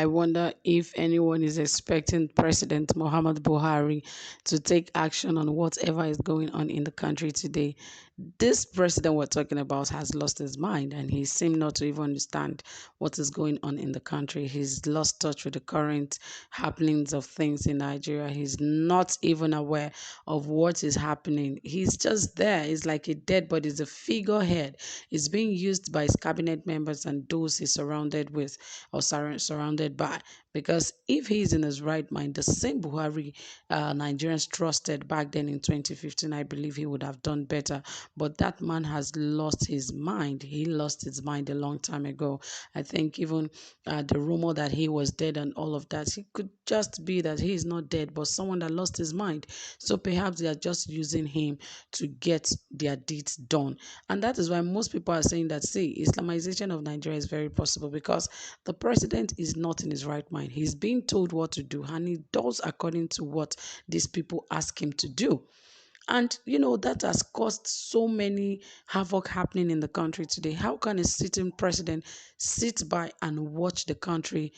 I wonder if anyone is expecting President Muhammad Buhari to take action on whatever is going on in the country today. This president we're talking about has lost his mind and he seemed not to even understand what is going on in the country. He's lost touch with the current happenings of things in Nigeria. He's not even aware of what is happening. He's just there. He's like a dead body. He's a figurehead. He's being used by his cabinet members and those he's surrounded with or surrounded by. Because if he's in his right mind, the same Buhari Nigerians trusted back then in 2015, I believe he would have done better. But that man has lost his mind. He lost his mind a long time ago. I think even the rumor that he was dead and all of that, it could just be that he is not dead, but someone that lost his mind. So perhaps they are just using him to get their deeds done. And that is why most people are saying that, see, Islamization of Nigeria is very possible because the president is not in his right mind. He's being told what to do and he does according to what these people ask him to do. And that has caused so many havoc happening in the country today. How can a sitting president sit by and watch the country,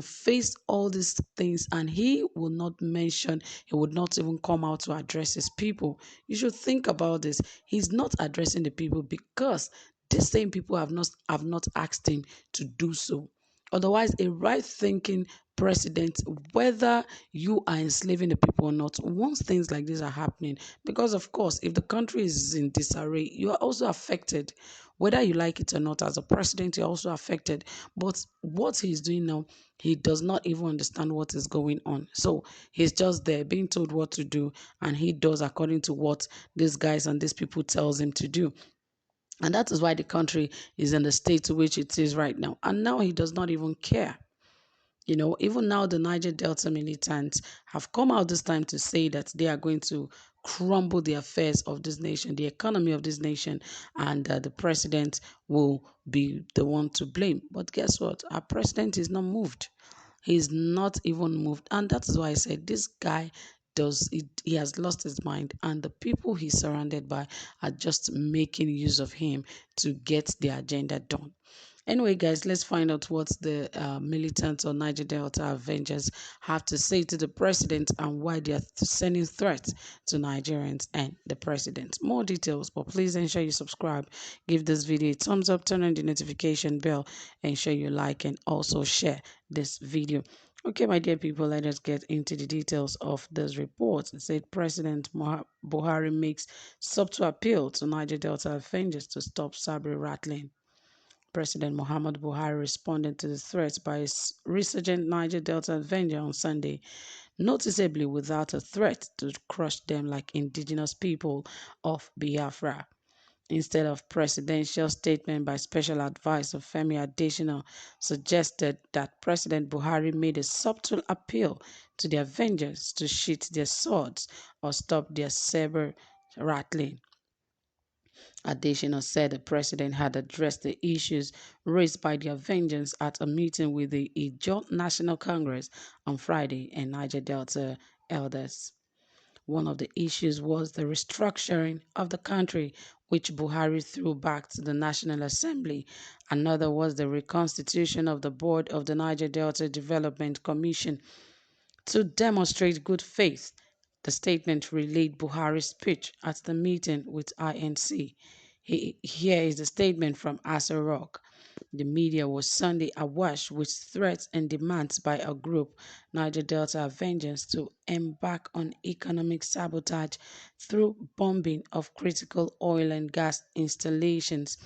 face all these things, and he will not mention, he would not even come out to address his people? You should think about this. He's not addressing the people because these same people have not asked him to do so. Otherwise, a right-thinking president, whether you are enslaving the people or not, once things like this are happening, because of course, if the country is in disarray, you are also affected. Whether you like it or not, as a president, you're also affected. But what he's doing now, he does not even understand what is going on. So he's just there being told what to do, and he does according to what these guys and these people tells him to do. And that is why the country is in the state to which it is right now. And now he does not even care. Even now the Niger Delta militants have come out this time to say that they are going to crumble the affairs of this nation, the economy of this nation, and the president will be the one to blame. But guess what? Our president is not moved. He's not even moved. And that is why I said this guy he has lost his mind, and the people he's surrounded by are just making use of him to get their agenda done. Anyway, guys, let's find out what the militants or Niger Delta Avengers have to say to the president and why they are sending threats to Nigerians and the president. More details, but please ensure you subscribe, give this video a thumbs up, turn on the notification bell, ensure you like and also share this video. Okay, my dear people, let us get into the details of this report. It said President Buhari makes subtle appeal to Niger Delta Avengers to stop sabre rattling. President Muhammad Buhari responded to the threat by his resurgent Niger Delta Avenger on Sunday, noticeably without a threat to crush them like indigenous people of Biafra. Instead of presidential statement by Special Advisor Femi Adesina suggested that President Buhari made a subtle appeal to the Avengers to sheath their swords or stop their saber rattling. Adesina said the president had addressed the issues raised by the Avengers at a meeting with the Ijaw National Congress on Friday and Niger Delta elders. One of the issues was the restructuring of the country, which Buhari threw back to the National Assembly. Another was the reconstitution of the board of the Niger Delta Development Commission. To demonstrate good faith, the statement relayed Buhari's speech at the meeting with INC. Here is the statement from Asa Rock. The media was Sunday awash with threats and demands by a group, Niger Delta Avengers, to embark on economic sabotage through bombing of critical oil and gas installations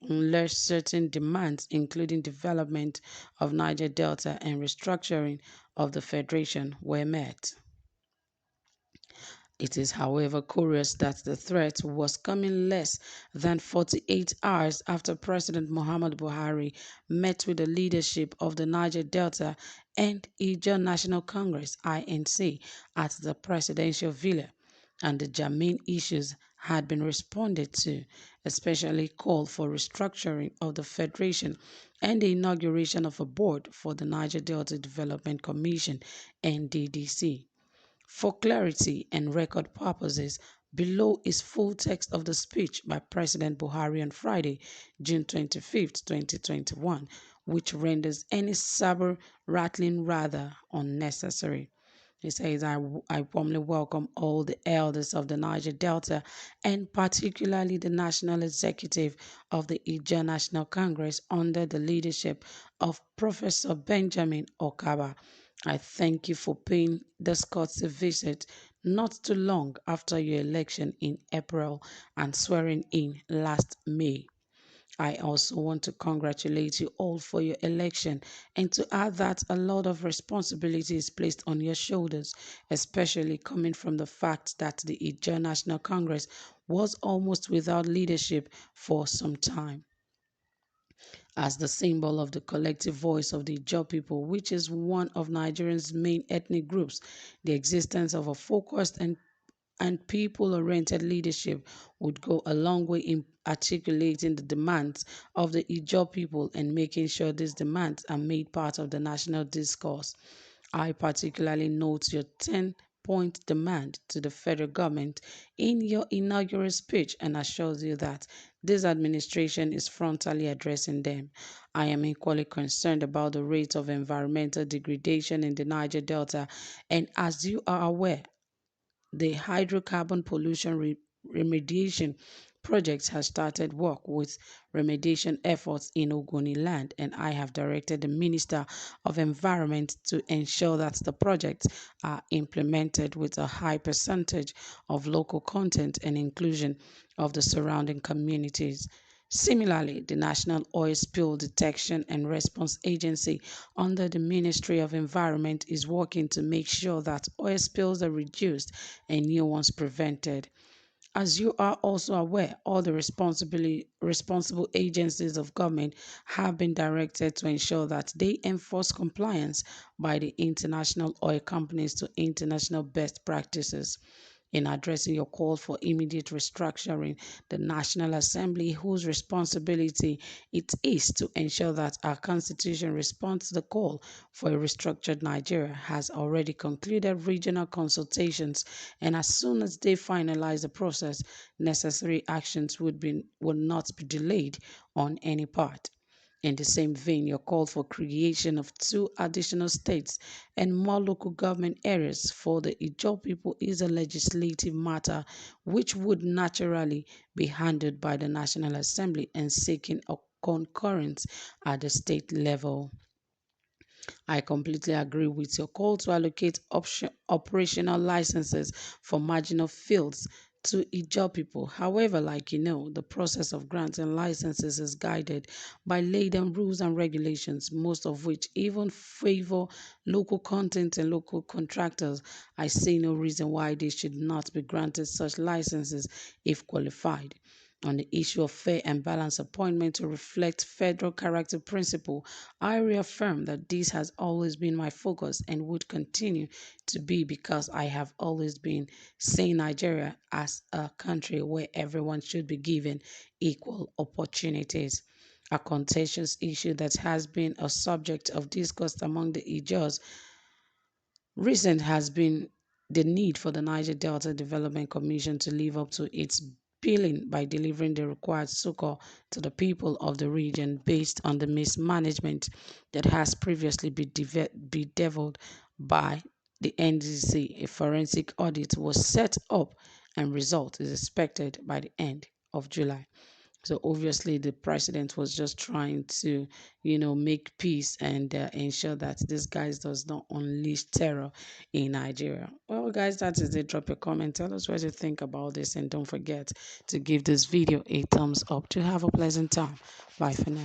unless certain demands, including development of Niger Delta and restructuring of the Federation, were met. It is, however, curious that the threat was coming less than 48 hours after President Muhammad Buhari met with the leadership of the Niger Delta and Ijaw National Congress (INC) at the presidential villa, and the germane issues had been responded to, especially call for restructuring of the Federation and the inauguration of a board for the Niger Delta Development Commission (NDDC). For clarity and record purposes, below is full text of the speech by President Buhari on Friday, June 25, 2021, which renders any saber rattling rather unnecessary. He says, I warmly welcome all the elders of the Niger Delta and particularly the National Executive of the Niger National Congress under the leadership of Professor Benjamin Okaba. I thank you for paying this courtesy visit not too long after your election in April and swearing in last May. I also want to congratulate you all for your election and to add that a lot of responsibility is placed on your shoulders, especially coming from the fact that the Niger National Congress was almost without leadership for some time. As the symbol of the collective voice of the Ijaw people, which is one of Nigeria's main ethnic groups, the existence of a focused and people-oriented leadership would go a long way in articulating the demands of the Ijaw people and making sure these demands are made part of the national discourse. I particularly note your 10-point demand to the federal government in your inaugural speech and assures you that this administration is frontally addressing them. I am equally concerned about the rate of environmental degradation in the Niger Delta, and as you are aware, the hydrocarbon pollution remediation project has started work with remediation efforts in Ogoni land, and I have directed the Minister of Environment to ensure that the projects are implemented with a high percentage of local content and inclusion of the surrounding communities. Similarly, the National Oil Spill Detection and Response Agency under the Ministry of Environment is working to make sure that oil spills are reduced and new ones prevented. As you are also aware, all the responsible agencies of government have been directed to ensure that they enforce compliance by the international oil companies to international best practices. In addressing your call for immediate restructuring, the National Assembly, whose responsibility it is to ensure that our Constitution responds to the call for a restructured Nigeria, has already concluded regional consultations, and as soon as they finalize the process, necessary actions would not be delayed on any part. In the same vein, your call for creation of 2 additional states and more local government areas for the Ijaw people is a legislative matter which would naturally be handled by the National Assembly and seeking a concurrence at the state level. I completely agree with your call to allocate operational licenses for marginal fields to Ijaw people. However, like you know, the process of granting licenses is guided by laid-down rules and regulations, most of which even favor local content and local contractors. I see no reason why they should not be granted such licenses if qualified. On the issue of fair and balanced appointment to reflect federal character principle, I reaffirm that this has always been my focus and would continue to be because I have always been seeing Nigeria as a country where everyone should be given equal opportunities. A contentious issue that has been a subject of discourse among the Ijaws recent has been the need for the Niger Delta Development Commission to live up to its billing by delivering the required succor to the people of the region based on the mismanagement that has previously been bedeviled by the NDC. A forensic audit was set up and result is expected by the end of July. So obviously the president was just trying to, make peace and ensure that this guy does not unleash terror in Nigeria. Well, guys, that is it. Drop a comment. Tell us what you think about this. And don't forget to give this video a thumbs up. To have a pleasant time. Bye for now.